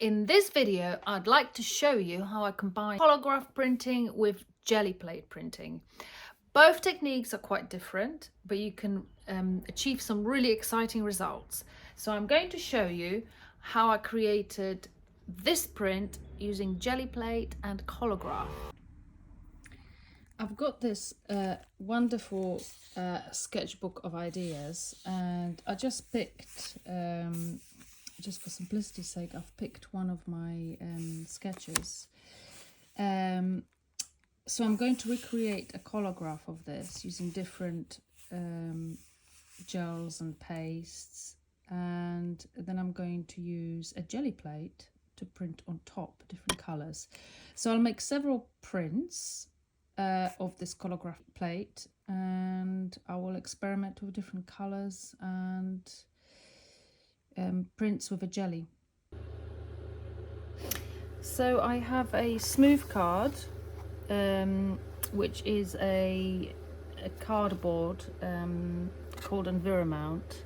In this video, I'd like to show you how I combine Collagraph printing with Gelli plate printing. Both techniques are quite different, but you can achieve some really exciting results. So I'm going to show you how I created this print using Gelli plate and Collagraph. I've got this wonderful sketchbook of ideas, and I just picked just for simplicity's sake, I've picked one of my sketches. So I'm going to recreate a collagraph of this using different gels and pastes, and then I'm going to use a Gelli plate to print on top different colours. So I'll make several prints of this collagraph plate, and I will experiment with different colours and prints with a Gelli. So I have a smooth card, which is a cardboard called Enviromount.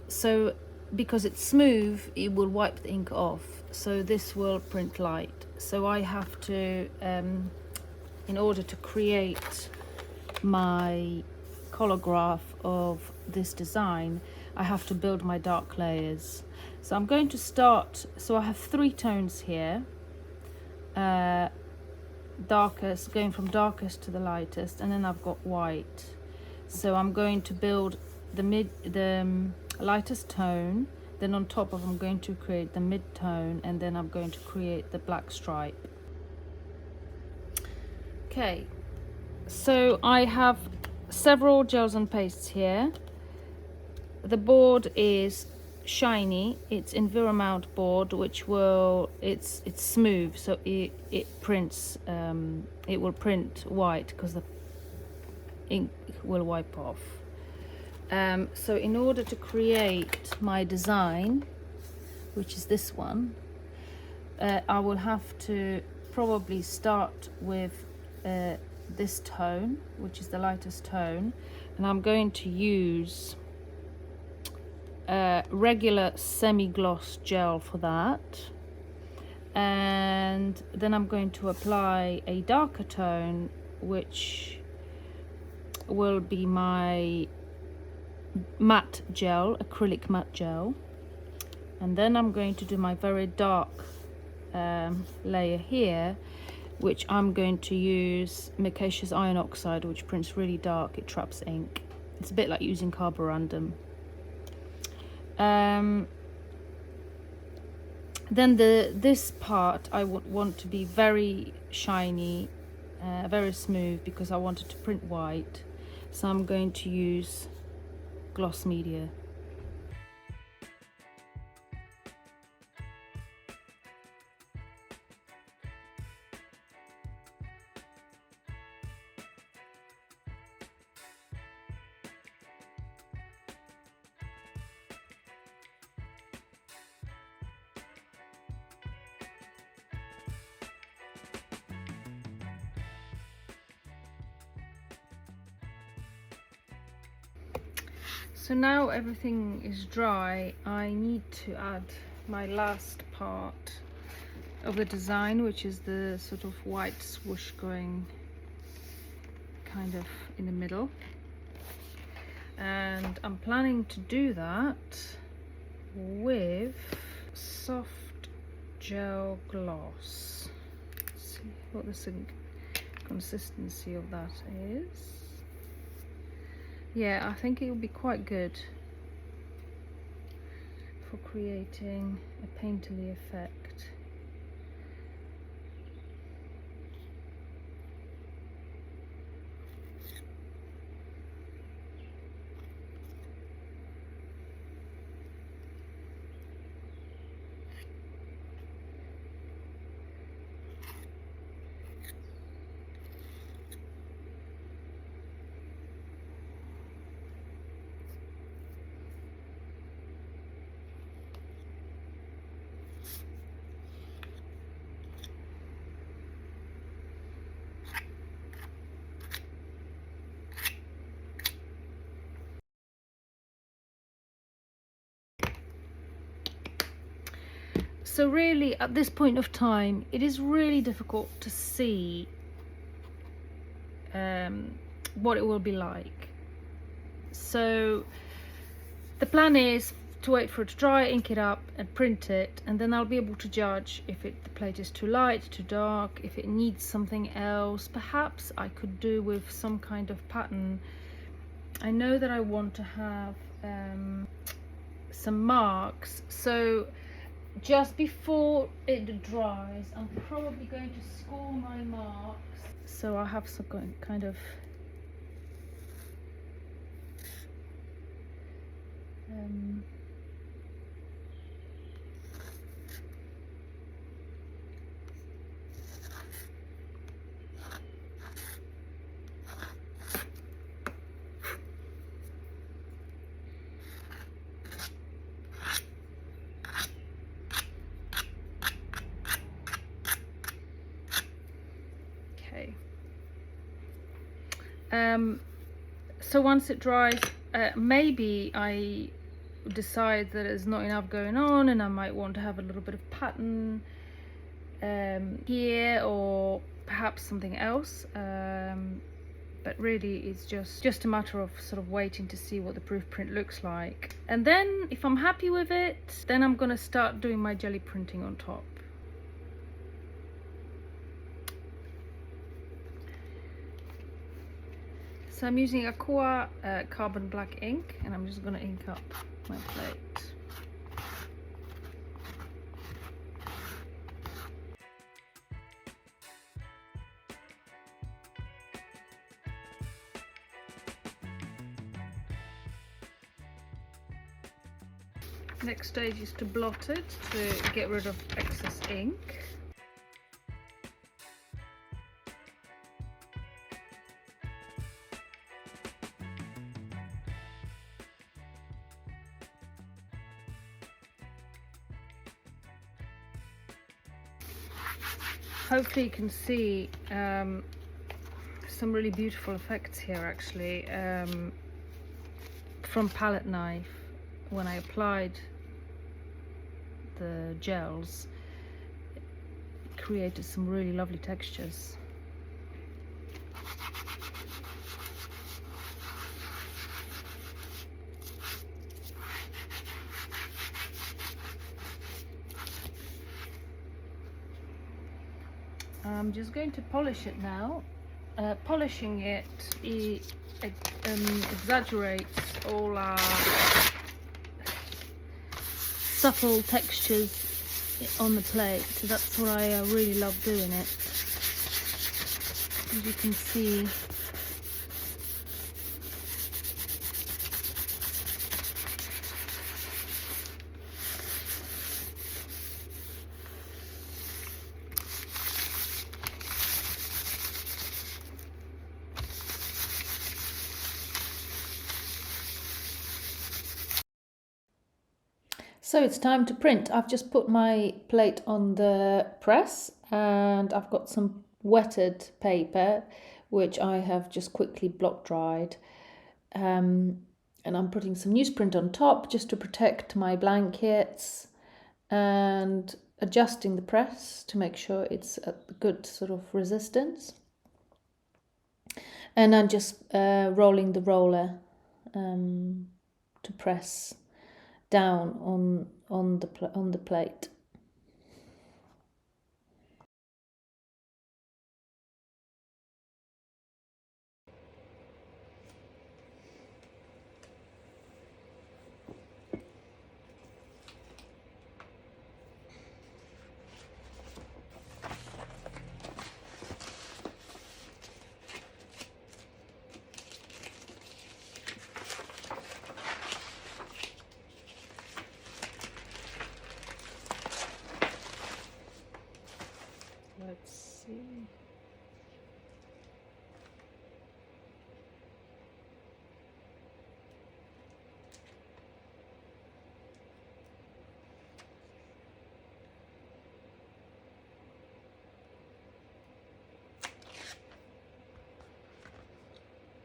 So because it's smooth, it will wipe the ink off, so this will print light. So I have to, in order to create my collagraph of this design, I have to build my dark layers. So I'm going to start, so I have 3 tones here, darkest, going from darkest to the lightest, and then I've got white. So I'm going to build the lightest tone, then on top of I'm going to create the mid tone, and then I'm going to create the black stripe. Okay, so I have several gels and pastes here. The board is shiny, it's Enviromount board, which will, it's smooth, so it prints, it will print white because the ink will wipe off. So in order to create my design, which is this one, I will have to probably start with this tone, which is the lightest tone, and I'm going to use regular semi-gloss gel for that, and then I'm going to apply a darker tone, which will be my matte gel, acrylic matte gel, and then I'm going to do my very dark layer here, which I'm going to use micaceous iron oxide, which prints really dark, it traps ink. It's a bit like using carborundum. Then this part I want to be very shiny, very smooth, because I wanted to print white, so I'm going to use gloss media. So now everything is dry, I need to add my last part of the design, which is the sort of white swoosh going kind of in the middle. And I'm planning to do that with soft gel gloss. Let's see what the consistency of that is. Yeah, I think it will be quite good for creating a painterly effect. So really, at this point of time, it is really difficult to see what it will be like. So the plan is to wait for it to dry, ink it up and print it, and then I'll be able to judge if the plate is too light, too dark, if it needs something else. Perhaps I could do with some kind of pattern. I know that I want to have some marks, so just before it dries I'm probably going to score my marks, so I'll have some kind of okay. So once it dries, maybe I decide that there's not enough going on and I might want to have a little bit of pattern here, or perhaps something else, but really it's just a matter of sort of waiting to see what the proof print looks like, and then if I'm happy with it, then I'm gonna start doing my gelli printing on top. So I'm using Akua carbon black ink, and I'm just going to ink up my plate. Next stage is to blot it to get rid of excess ink. Hopefully you can see some really beautiful effects here actually from palette knife. When I applied the gels, it created some really lovely textures. I'm just going to polish it now. Polishing it exaggerates all our subtle textures on the plate. So that's what I really love doing it. As you can see, so it's time to print. I've just put my plate on the press and I've got some wetted paper which I have just quickly block dried, and I'm putting some newsprint on top just to protect my blankets, and adjusting the press to make sure it's at the good sort of resistance, and I'm just rolling the roller to press down on the plate. Let's see.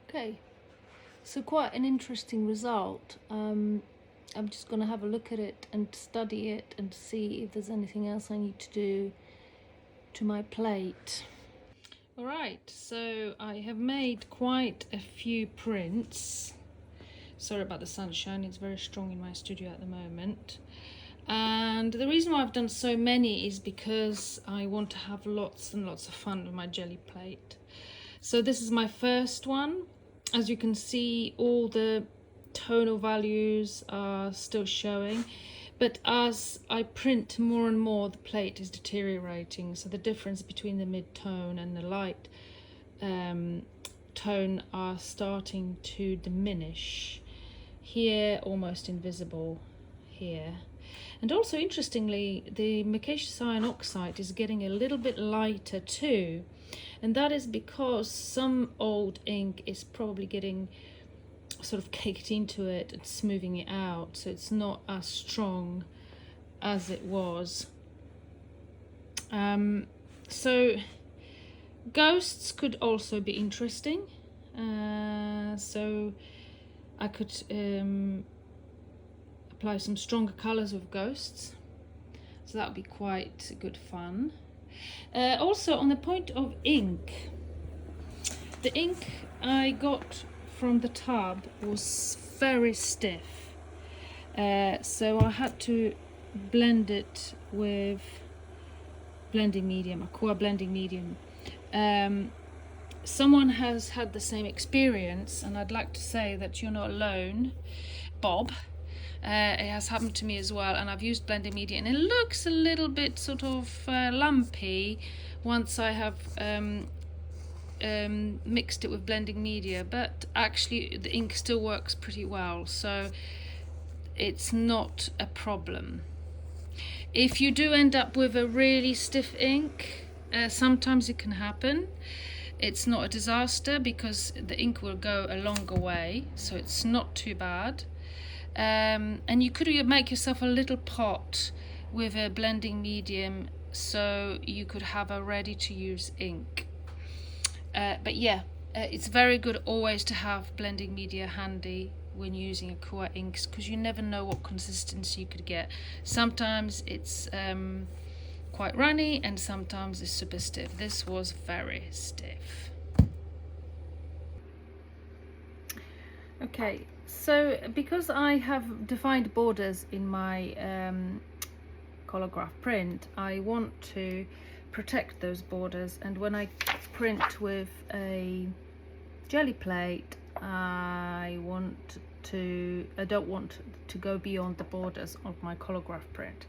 Okay, so quite an interesting result. I'm just going to have a look at it and study it and see if there's anything else I need to do to my plate. Alright, so I have made quite a few prints. Sorry about the sunshine, it's very strong in my studio at the moment. And the reason why I've done so many is because I want to have lots and lots of fun with my Gelli plate. So this is my first one. As you can see, all the tonal values are still showing, but as I print more and more, the plate is deteriorating. So the difference between the mid-tone and the light tone are starting to diminish. Here, almost invisible here. And also, interestingly, the micaceous cyan oxide is getting a little bit lighter too, and that is because some old ink is probably getting sort of caked into it and smoothing it out, so it's not as strong as it was. So ghosts could also be interesting, so I could apply some stronger colors with ghosts, so that would be quite good fun. Also, on the point of ink, the ink I got from the tub was very stiff, so I had to blend it with blending medium, Akua blending medium. Someone has had the same experience, and I'd like to say that you're not alone, Bob. It has happened to me as well, and I've used blending media, and it looks a little bit sort of lumpy once I have mixed it with blending media, but actually the ink still works pretty well, so it's not a problem. If you do end up with a really stiff ink, sometimes it can happen. It's not a disaster because the ink will go a longer way, so it's not too bad. And you could make yourself a little pot with a blending medium, so you could have a ready to use ink. But yeah, it's very good always to have blending media handy when using Akua inks, because you never know what consistency you could get. Sometimes it's quite runny and sometimes it's super stiff. This was very stiff. Okay, so because I have defined borders in my Collagraph print, I want to protect those borders, and when I print with a Gelli plate, I don't want to go beyond the borders of my Collagraph print.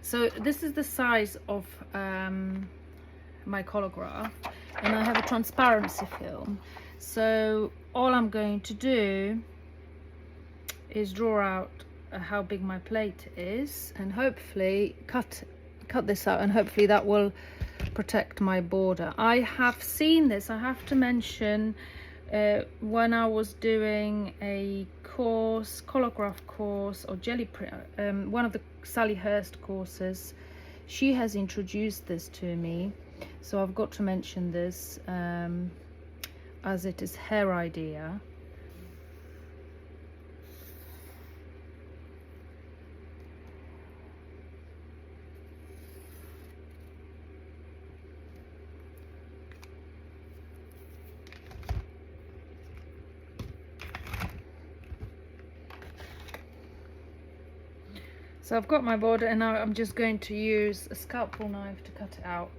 So this is the size of my Collagraph, and I have a transparency film. So all I'm going to do is draw out how big my plate is, and hopefully cut this out, and hopefully that will protect my border. I have seen this, I have to mention, when I was doing a course, Collagraph course, or Gelli Print, one of the Sally Hurst courses, she has introduced this to me, so I've got to mention this as it is her idea. So I've got my border, and now I'm just going to use a scalpel knife to cut it out.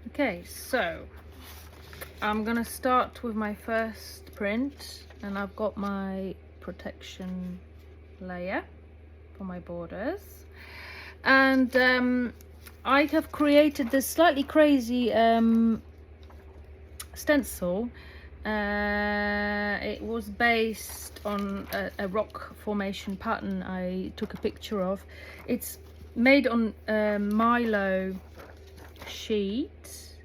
Okay, so I'm gonna start with my first print, and I've got my protection layer for my borders, and I have created this slightly crazy stencil. It was based on a rock formation pattern I took a picture of. It's made on mylo sheet,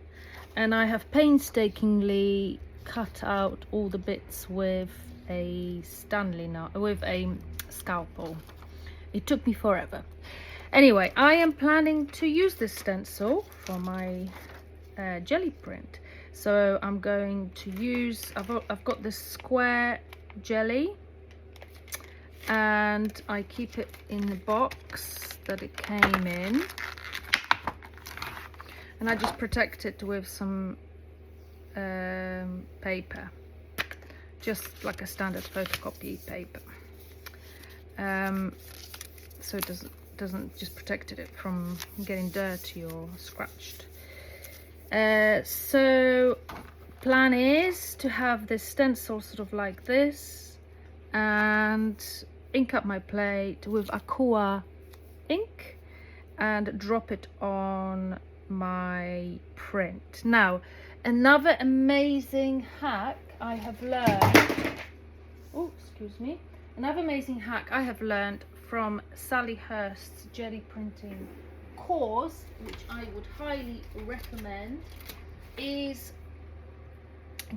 and I have painstakingly cut out all the bits with a scalpel. It took me forever. Anyway, I am planning to use this stencil for my Gelli print. So I'm going to use, I've got this square jelly, and I keep it in the box that it came in, and I just protect it with some paper, just like a standard photocopy paper, so it doesn't just protected it from getting dirty or scratched. So plan is to have this stencil sort of like this, and ink up my plate with Akua Ink and drop it on my print. Now, another amazing hack I have learned, another amazing hack I have learned from Sally Hurst's Gelli Printing course, which I would highly recommend, is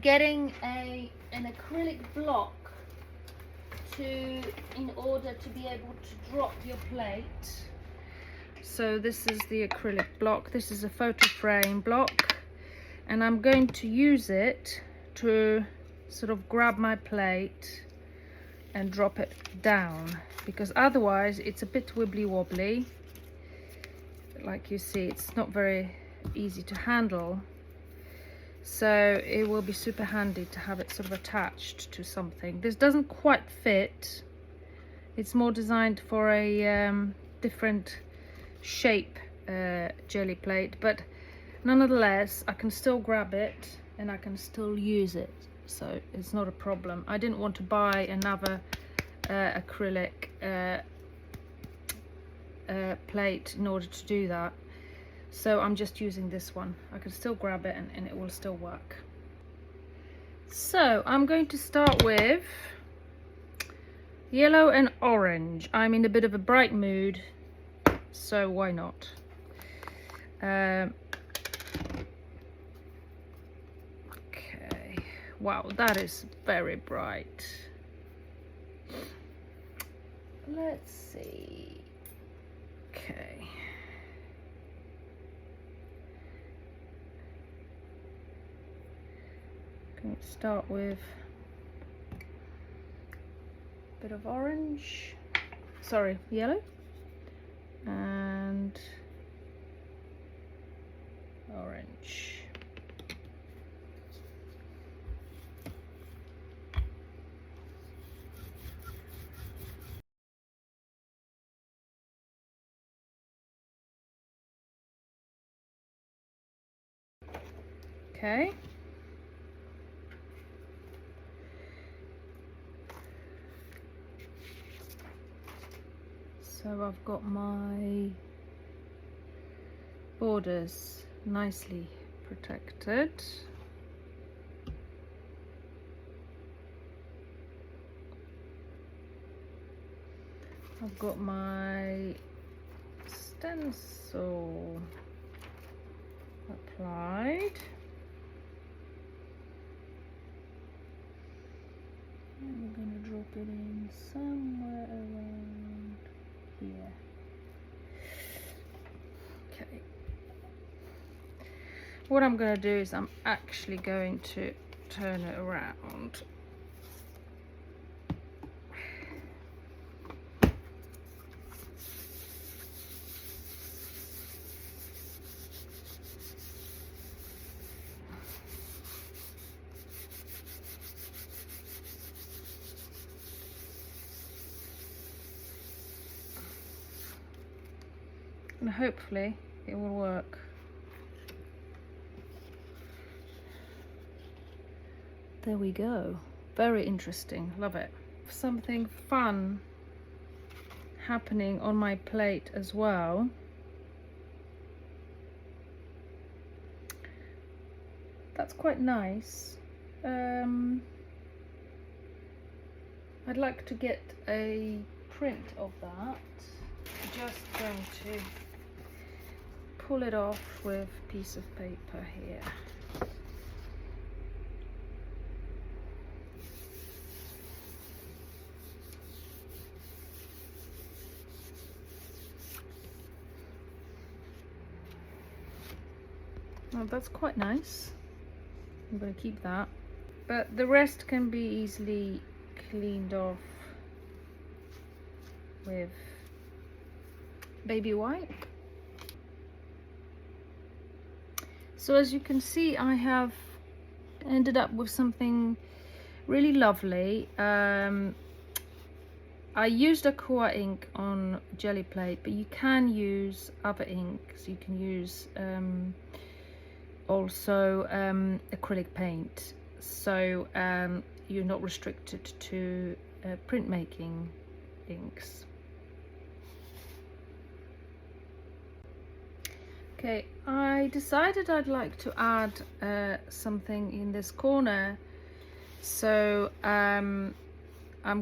getting an acrylic block in order to be able to drop your plate. So this is the acrylic block. This is a photo frame block, and I'm going to use it to sort of grab my plate and drop it down, because otherwise it's a bit wibbly wobbly. Like you see, it's not very easy to handle, so it will be super handy to have it sort of attached to something. This doesn't quite fit. It's more designed for a different shape jelly plate, but nonetheless I can still grab it and I can still use it, so it's not a problem. I didn't want to buy another acrylic plate in order to do that, so I'm just using this one. I can still grab it and it will still work. So I'm going to start with yellow and orange. I'm in a bit of a bright mood, so why not? Okay, wow, that is very bright. Let's see. Okay, going to start with a bit of orange, sorry, yellow, and orange. Okay. So I've got my borders nicely protected. I've got my stencil applied. I'm going to drop it in somewhere around here. Okay. What I'm going to do is I'm actually going to turn it around. And hopefully it will work. There we go. Very interesting. Love it. Something fun happening on my plate as well. That's quite nice. I'd like to get a print of that. Just going to pull it off with a piece of paper here. Oh, that's quite nice. I'm going to keep that. But the rest can be easily cleaned off with baby wipe. So as you can see, I have ended up with something really lovely. I used Akua ink on Gelli plate, but you can use other inks. You can use also acrylic paint, so you're not restricted to printmaking inks. Okay, I decided I'd like to add something in this corner, so I'm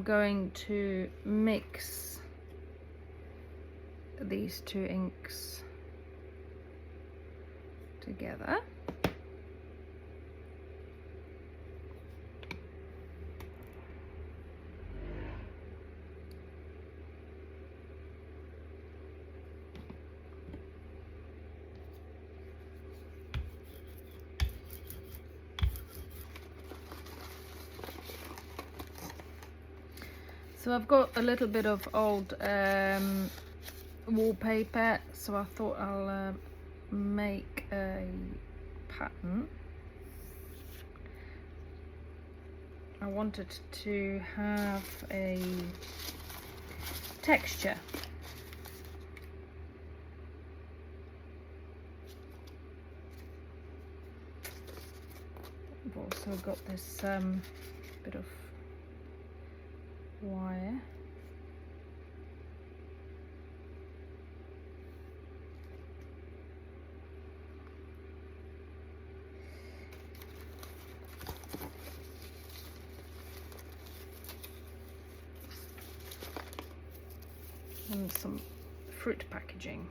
going to mix these two inks together. So I've got a little bit of old wallpaper, so I thought I'll make a pattern. I wanted to have a texture. I've also got this bit of wire. And some fruit packaging.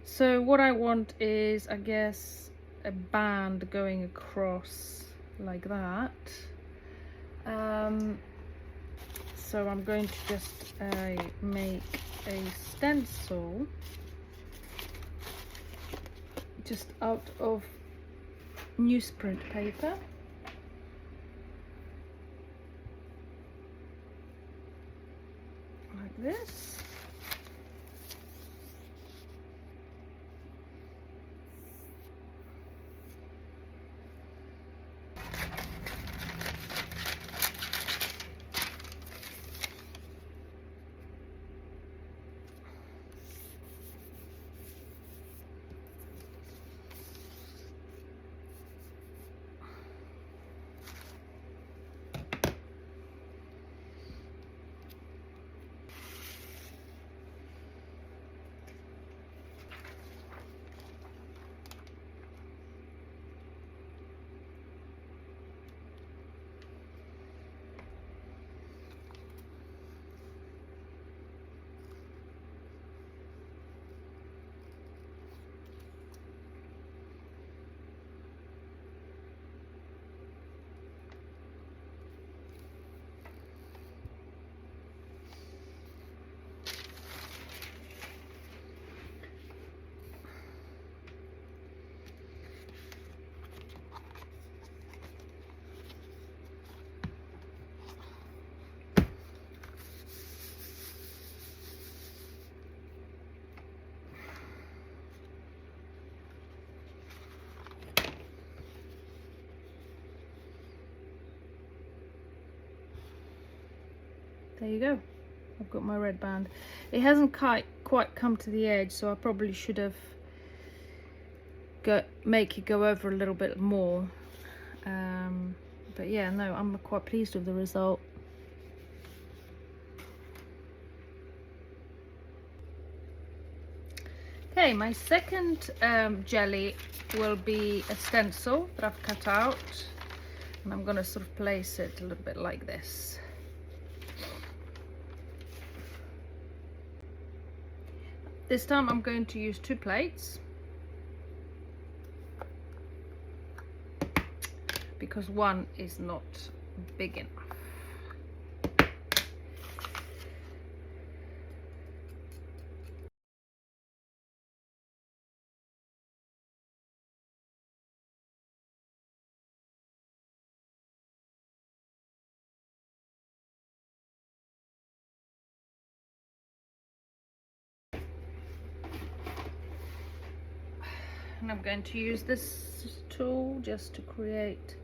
So what I want is, I guess, a band going across like that. So I'm going to just make a stencil just out of newsprint paper. Like this. There you go. I've got my red band. It hasn't quite come to the edge, so I probably should have make it go over a little bit more. But yeah, no, I'm quite pleased with the result. Okay, my second jelly will be a stencil that I've cut out, and I'm going to sort of place it a little bit like this. This time I'm going to use 2 plates. because one is not big enough. And I'm going to use this tool just to create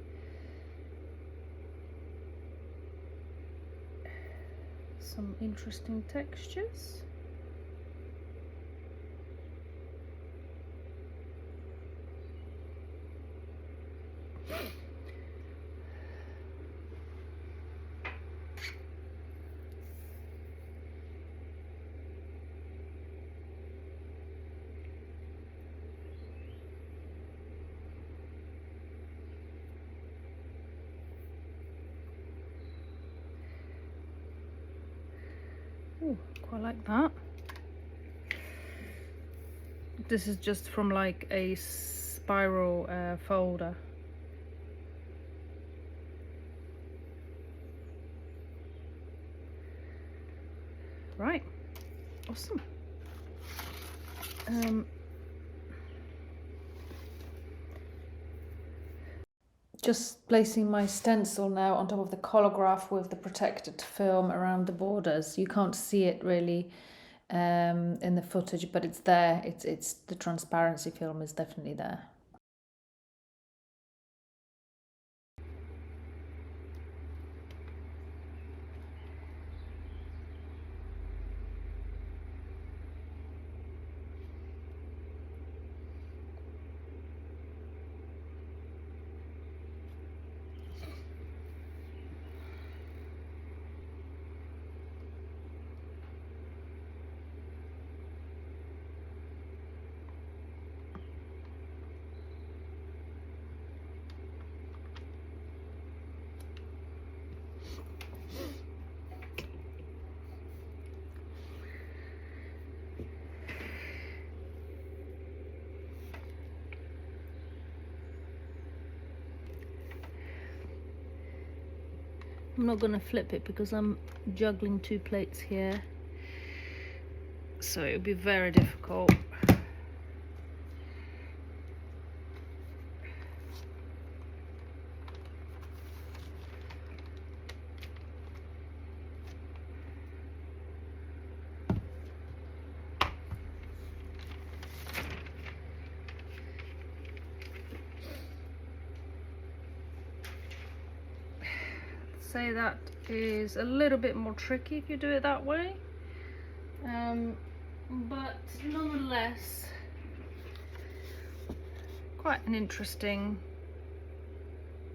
some interesting textures. Ooh, quite like that. This is just from like a spiral folder. Right, awesome. Just placing my stencil now on top of the Collagraph with the protected film around the borders. You can't see it really in the footage, but it's there. It's the transparency film is definitely there. I'm not going to flip it because I'm juggling two plates here, so it'll be very difficult. Say that is a little bit more tricky if you do it that way, but nonetheless quite an interesting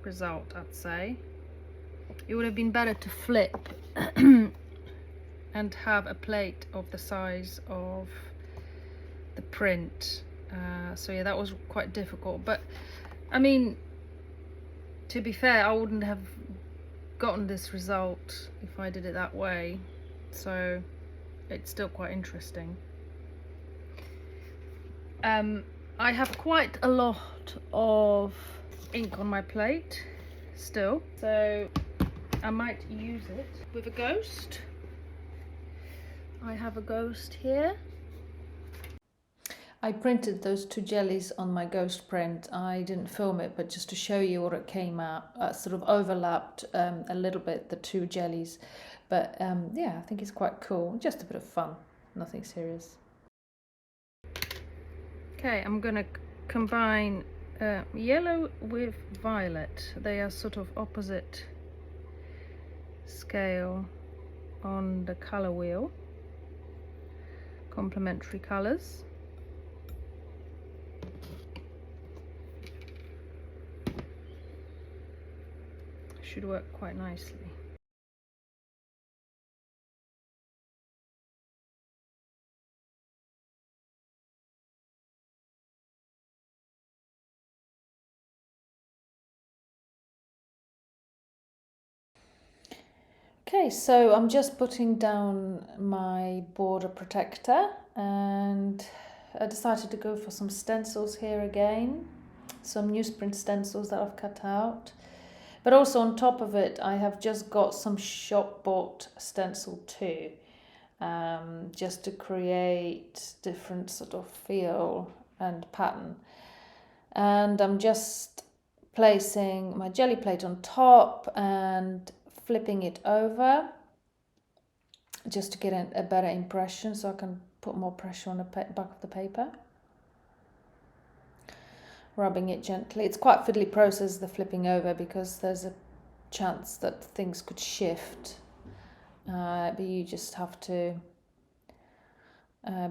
result, I'd say. It would have been better to flip and have a plate of the size of the print, so yeah, that was quite difficult, but I mean, to be fair, I wouldn't have gotten this result if I did it that way, so it's still quite interesting. I have quite a lot of ink on my plate still, so I might use it with a ghost. I have a ghost here. I printed those two jellies on my ghost print. I didn't film it, but just to show you what it came out, sort of overlapped a little bit, the two jellies. But yeah, I think it's quite cool. Just a bit of fun, nothing serious. Okay, I'm gonna combine yellow with violet. They are sort of opposite scale on the color wheel. Complementary colors. Should work quite nicely. Okay, so I'm just putting down my border protector, and I decided to go for some stencils here again. Some newsprint stencils that I've cut out. But also on top of it, I have just got some shop bought stencil too, just to create different sort of feel and pattern. And I'm just placing my jelly plate on top and flipping it over just to get a better impression, so I can put more pressure on the back of the paper. Rubbing it gently. It's quite a fiddly process, the flipping over, because there's a chance that things could shift, but you just have to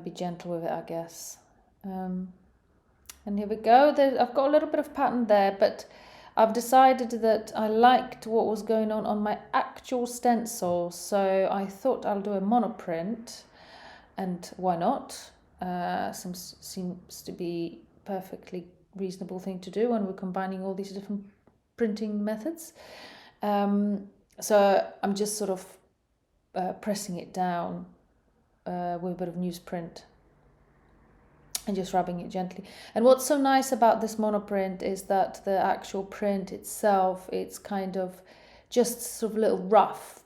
be gentle with it, I guess. And here we go. I've got a little bit of pattern there, but I've decided that I liked what was going on my actual stencil, so I thought I'll do a monoprint, and why not? Seems to be perfectly reasonable thing to do when we're combining all these different printing methods. So I'm just sort of pressing it down with a bit of newsprint and just rubbing it gently. And what's so nice about this monoprint is that the actual print itself, it's kind of just sort of a little rough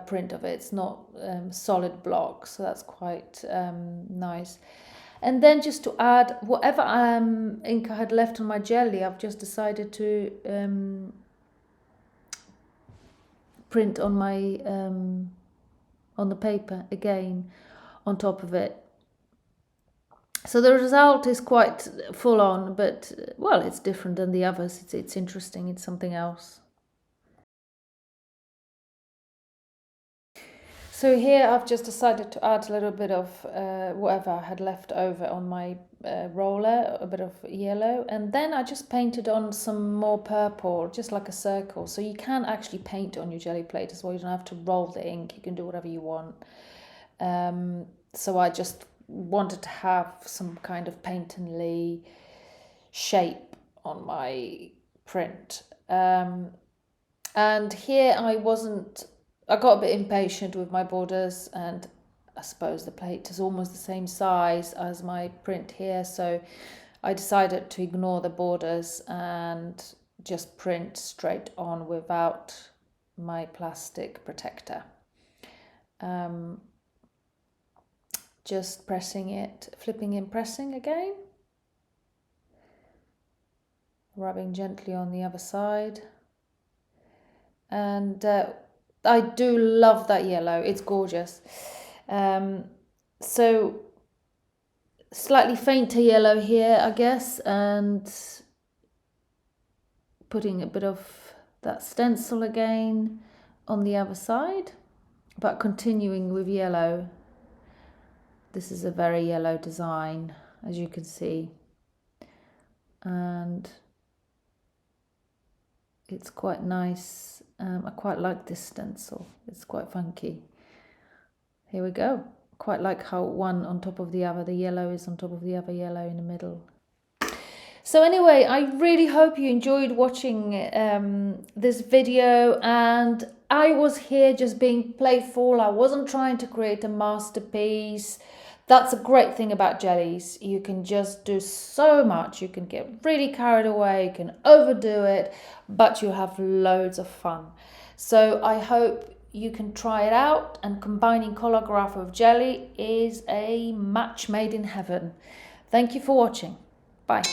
print of it. It's not solid block, so that's quite nice. And then just to add whatever ink I had left on my jelly, I've just decided to print on my on the paper again on top of it. So the result is quite full on, but well, it's different than the others. It's interesting. It's something else. So here I've just decided to add a little bit of whatever I had left over on my roller, a bit of yellow, and then I just painted on some more purple, just like a circle. So you can actually paint on your jelly plate as well. You don't have to roll the ink. You can do whatever you want. So I just wanted to have some kind of painterly shape on my print. And here I got a bit impatient with my borders, and I suppose the plate is almost the same size as my print here, so I decided to ignore the borders and just print straight on without my plastic protector. Just pressing it, flipping and pressing again, rubbing gently on the other side. And I do love that yellow, it's gorgeous. So slightly fainter yellow here, I guess, and putting a bit of that stencil again on the other side, but continuing with yellow. This is a very yellow design, as you can see, and it's quite nice. I quite like this stencil, it's quite funky. Here we go. Quite like how one on top of the other, the yellow is on top of the other yellow in the middle. So anyway, I really hope you enjoyed watching this video, and I was here just being playful. I wasn't trying to create a masterpiece. That's a great thing about jellies. You can just do so much. You can get really carried away, you can overdo it, but you have loads of fun. So I hope you can try it out, and combining Collagraph with jelly is a match made in heaven. Thank you for watching. Bye.